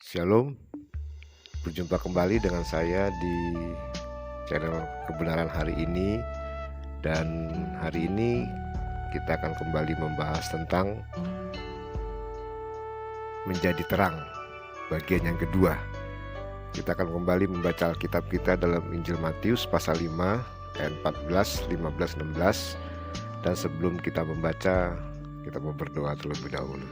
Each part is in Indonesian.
Shalom, berjumpa kembali dengan saya di channel Kebenaran Hari Ini. Dan hari ini kita akan kembali membahas tentang menjadi terang, bagian yang kedua. Kita akan kembali membaca Alkitab kita dalam Injil Matius pasal 5 ayat 14, 15, 16. Dan sebelum kita membaca, kita mau berdoa terlebih dahulu.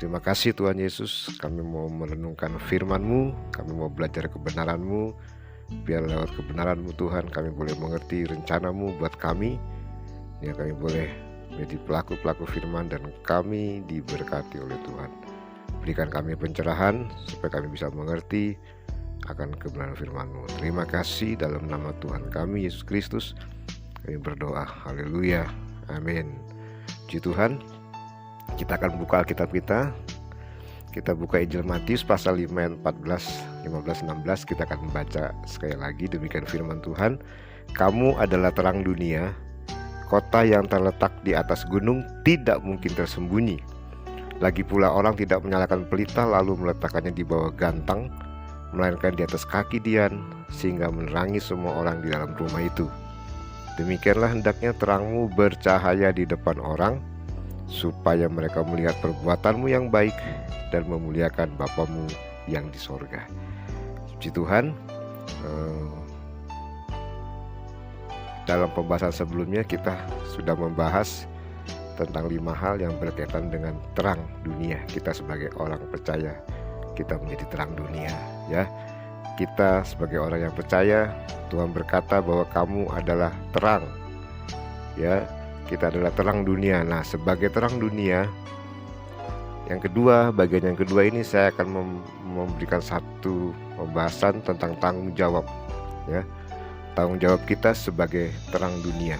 Terima kasih Tuhan Yesus, kami mau merenungkan firman-Mu, kami mau belajar kebenaran-Mu. Biar lewat kebenaran-Mu Tuhan kami boleh mengerti rencana-Mu buat kami. Ya, kami boleh menjadi pelaku-pelaku firman dan kami diberkati oleh Tuhan. Berikan kami pencerahan supaya kami bisa mengerti akan kebenaran firman-Mu. Terima kasih dalam nama Tuhan kami Yesus Kristus kami berdoa. Haleluya, amin. Puji Tuhan. Kita akan buka Alkitab kita. Kita buka Injil Matius pasal 5 ayat 14, 15, 16. Kita akan membaca sekali lagi. Demikian firman Tuhan. Kamu adalah terang dunia. Kota yang terletak di atas gunung tidak mungkin tersembunyi. Lagi pula orang tidak menyalakan pelita lalu meletakkannya di bawah gantang, melainkan di atas kaki dian, sehingga menerangi semua orang di dalam rumah itu. Demikianlah hendaknya terangmu bercahaya di depan orang, supaya mereka melihat perbuatanmu yang baik dan memuliakan Bapamu yang di sorga. Puji Tuhan. Dalam pembahasan sebelumnya kita sudah membahas tentang 5 hal yang berkaitan dengan terang dunia. Kita sebagai orang percaya, kita menjadi terang dunia, ya. Kita sebagai orang yang percaya, Tuhan berkata bahwa kamu adalah terang, ya. Kita adalah terang dunia. Nah, sebagai terang dunia, yang kedua, bagian yang kedua ini saya akan memberikan satu pembahasan tentang tanggung jawab, ya. Tanggung jawab kita sebagai terang dunia.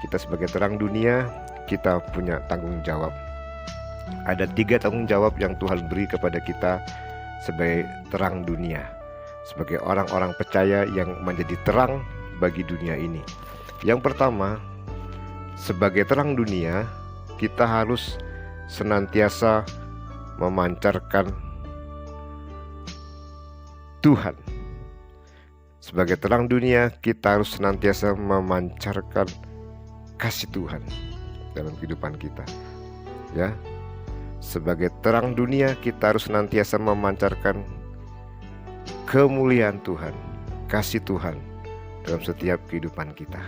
Kita sebagai terang dunia, kita punya tanggung jawab. Ada 3 tanggung jawab yang Tuhan beri kepada kita sebagai terang dunia, sebagai orang-orang percaya yang menjadi terang bagi dunia ini. Yang pertama, sebagai terang dunia, kita harus senantiasa memancarkan Tuhan. Sebagai terang dunia, kita harus senantiasa memancarkan kasih Tuhan dalam kehidupan kita, ya. Sebagai terang dunia, kita harus senantiasa memancarkan kemuliaan Tuhan, kasih Tuhan dalam setiap kehidupan kita.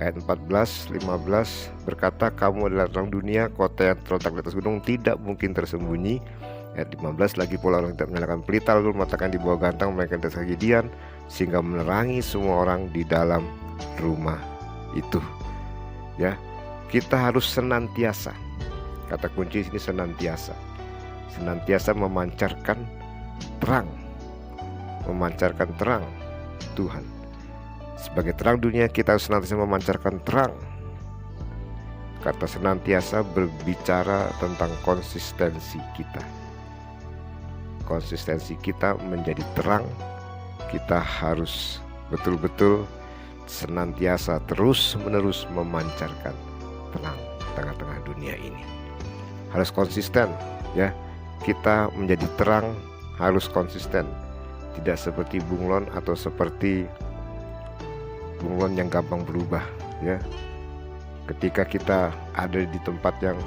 Ayat 14, 15 berkata, kamu adalah terang dunia, kota yang terletak di atas gunung tidak mungkin tersembunyi. Ayat 15, lagi pula orang tidak menyalakan pelita lalu meletakkan di bawah gantang, melainkan di atas kaki dian, sehingga menerangi semua orang di dalam rumah itu. Ya, kita harus senantiasa. Kata kunci ini senantiasa. Senantiasa memancarkan terang. Memancarkan terang Tuhan. Sebagai terang dunia, kita harus senantiasa memancarkan terang. Kata senantiasa berbicara tentang konsistensi kita. Konsistensi kita menjadi terang. Kita harus betul-betul senantiasa terus-menerus memancarkan terang di tengah-tengah dunia ini. Harus konsisten, ya. Kita menjadi terang harus konsisten. Tidak seperti bunglon atau seperti bunglon yang gampang berubah, ya. Ketika kita ada di tempat yang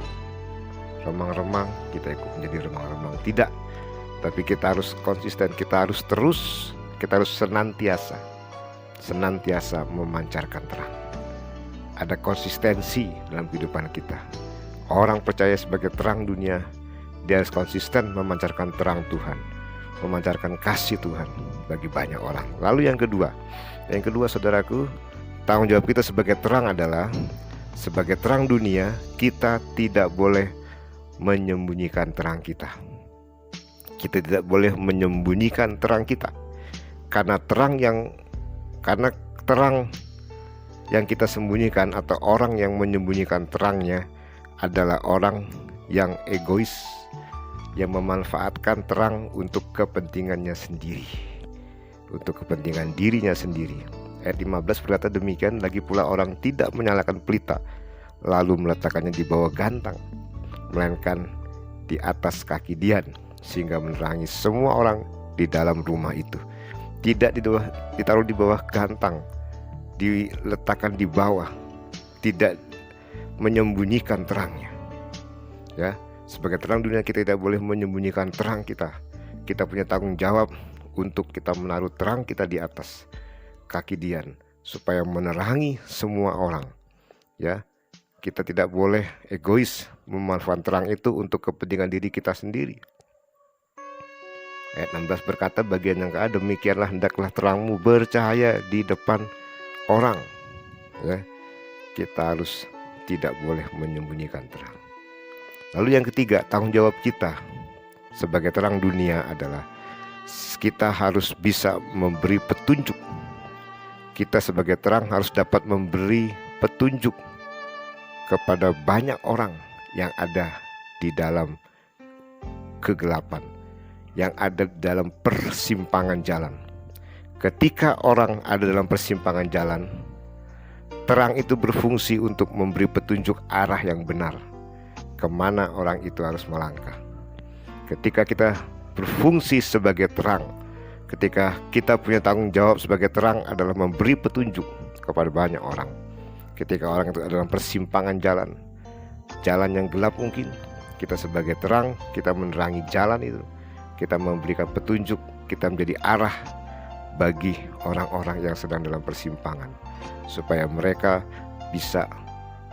remang-remang, kita ikut menjadi remang-remang. Tidak, tapi kita harus konsisten. Kita harus terus, kita harus senantiasa memancarkan terang. Ada konsistensi dalam kehidupan kita. Orang percaya sebagai terang dunia, dia harus konsisten memancarkan terang Tuhan, memancarkan kasih Tuhan bagi banyak orang. Lalu yang kedua, saudaraku, tanggung jawab kita sebagai terang adalah, sebagai terang dunia, kita tidak boleh menyembunyikan terang kita. Kita tidak boleh menyembunyikan terang kita. Karena terang yang kita sembunyikan atau orang yang menyembunyikan terangnya adalah orang yang egois, yang memanfaatkan terang untuk kepentingannya sendiri, untuk kepentingan dirinya sendiri. Ayat 15 berkata demikian, lagi pula orang tidak menyalakan pelita lalu meletakkannya di bawah gantang, melainkan di atas kaki dian, sehingga menerangi semua orang di dalam rumah itu. Tidak ditaruh di bawah gantang, diletakkan di bawah, tidak menyembunyikan terangnya. Ya, sebagai terang dunia kita tidak boleh menyembunyikan terang kita. Kita punya tanggung jawab untuk kita menaruh terang kita di atas kaki Dian supaya menerangi semua orang. Ya, kita tidak boleh egois memanfaatkan terang itu untuk kepentingan diri kita sendiri. Ayat 16 berkata bagian yang ke-A, demikianlah hendaklah terangmu bercahaya di depan orang. Ya, kita harus tidak boleh menyembunyikan terang. Lalu yang ketiga, tanggung jawab kita sebagai terang dunia adalah kita harus bisa memberi petunjuk. Kita sebagai terang harus dapat memberi petunjuk kepada banyak orang yang ada di dalam kegelapan, yang ada dalam persimpangan jalan. Ketika orang ada dalam persimpangan jalan, terang itu berfungsi untuk memberi petunjuk arah yang benar, kemana orang itu harus melangkah. Ketika kita berfungsi sebagai terang, ketika kita punya tanggung jawab sebagai terang adalah memberi petunjuk kepada banyak orang. Ketika orang itu ada dalam persimpangan jalan, jalan yang gelap mungkin, kita sebagai terang, kita menerangi jalan itu. Kita memberikan petunjuk, kita menjadi arah bagi orang-orang yang sedang dalam persimpangan, supaya mereka bisa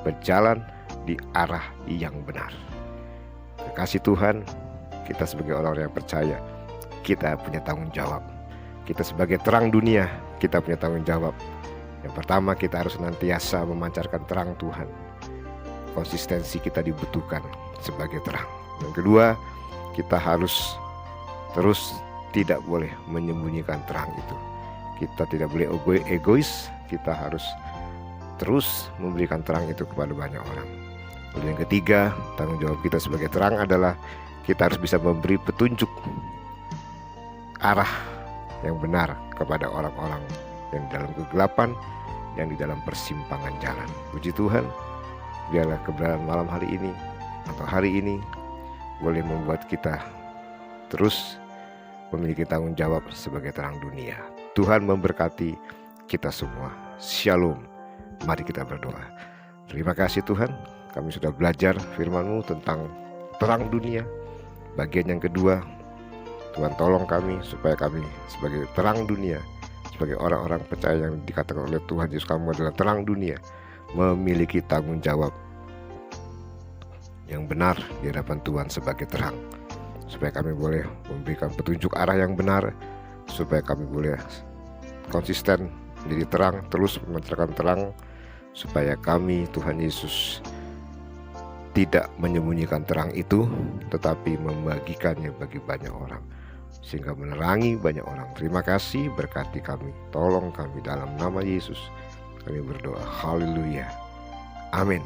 berjalan di arah yang benar. Kasih Tuhan, kita sebagai orang yang percaya, kita punya tanggung jawab. Kita sebagai terang dunia, kita punya tanggung jawab. Yang pertama, kita harus senantiasa memancarkan terang Tuhan. Konsistensi kita dibutuhkan sebagai terang. Yang kedua, kita harus terus tidak boleh menyembunyikan terang itu. Kita tidak boleh egois, kita harus terus memberikan terang itu kepada banyak orang. Lalu yang ketiga, tanggung jawab kita sebagai terang adalah kita harus bisa memberi petunjuk arah yang benar kepada orang-orang yang di dalam kegelapan, yang di dalam persimpangan jalan. Puji Tuhan, biarlah keberadaan malam hari ini atau hari ini boleh membuat kita terus memiliki tanggung jawab sebagai terang dunia. Tuhan memberkati kita semua. Shalom. Mari kita berdoa. Terima kasih Tuhan, kami sudah belajar firman-Mu tentang terang dunia. Bagian yang kedua, Tuhan tolong kami supaya kami sebagai terang dunia, sebagai orang-orang percaya yang dikatakan oleh Tuhan Yesus, kamu adalah terang dunia, memiliki tanggung jawab yang benar di hadapan Tuhan sebagai terang, supaya kami boleh memberikan petunjuk arah yang benar, supaya kami boleh konsisten menjadi terang, terus memancarkan terang, supaya kami, Tuhan Yesus, tidak menyembunyikan terang itu, tetapi membagikannya bagi banyak orang, sehingga menerangi banyak orang. Terima kasih, berkati kami, tolong kami dalam nama Yesus kami berdoa. Haleluya, amin.